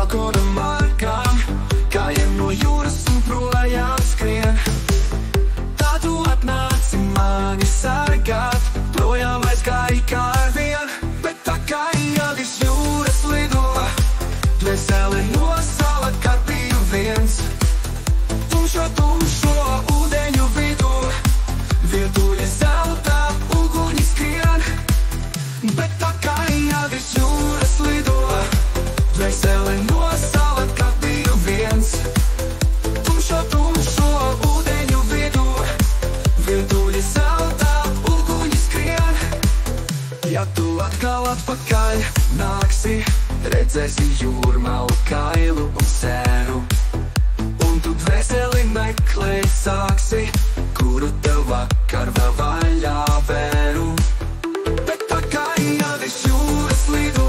balkona margām, kājiem no jūras un projām skrien. Tā tu atnāci mani sargāt, projām aizgāji kā ar vien. Bet tā kā jau virs jūras lido, dvēsele nosala, kad biju viens. Tumšo ūdeņu vidū, virtuļi zelta, uguņi skrien. Bet tā kā jau virs jūras lido, dvēsele nosala, kad biju viens. Tumšo ūdeņu vidū, virtuļi zelta, uguņi skrien. Ja tu atkal atpakaļ nāksi, redzēsi jūrmalu kailu un sēru. Un tu dvēseli meklēt sāksi, kuru tev vakar vēl vaļā vēru. Bet tā kā jau virs jūras lido,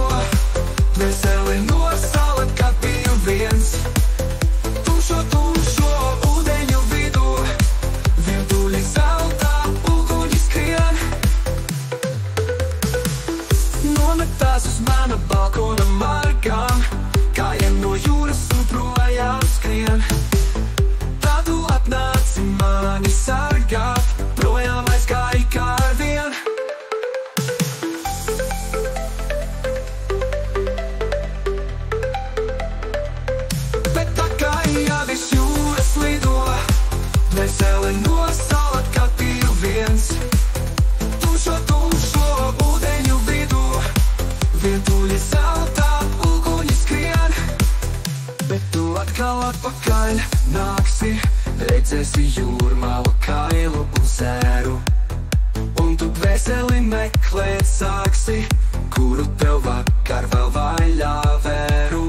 dvēseli nosala, kad biju viens. Tumšo ūdeņu vidū, virtuļi zelta, uguņi skrien. Nometās uz mana balkona margām, kājiem no jūras un projām skrien. Tā tu atnāci mani sargāt, projām aizgāji kā ar vien. Bet tā kā jau virs jūras lido, dvēsele nosala, kad biju viens. Tumšo ūdeņu vidū, virtuļi zelta, uguņi skrien. Bet tu atkal atpakaļ nāksi, redzēsi jūrmalu kailu un sēru. Un tu dvēseli meklēt sāksi, kuru tev vakar vēl vaļā vēru.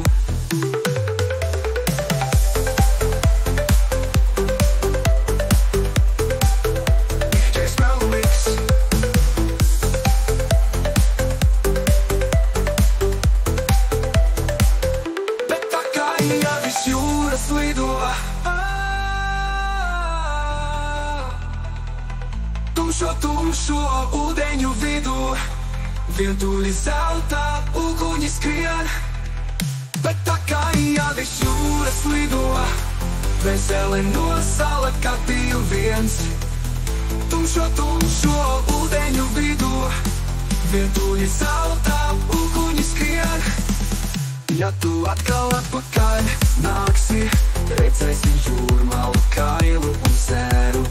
Bet tā kā jau virs jūras lido, tumšo ūdeņu vidū, virtuļi zelta, uguņi skrien. Bet tā kā jau virs jūras lido, dvēsele nosala, kad biju viens. Tumšo ūdeņu vidū, virtuļi zelta, uguņi skrien. Ja tu atkal atpakaļ nāksi, redzēsi jūrmalu kailu un sēru.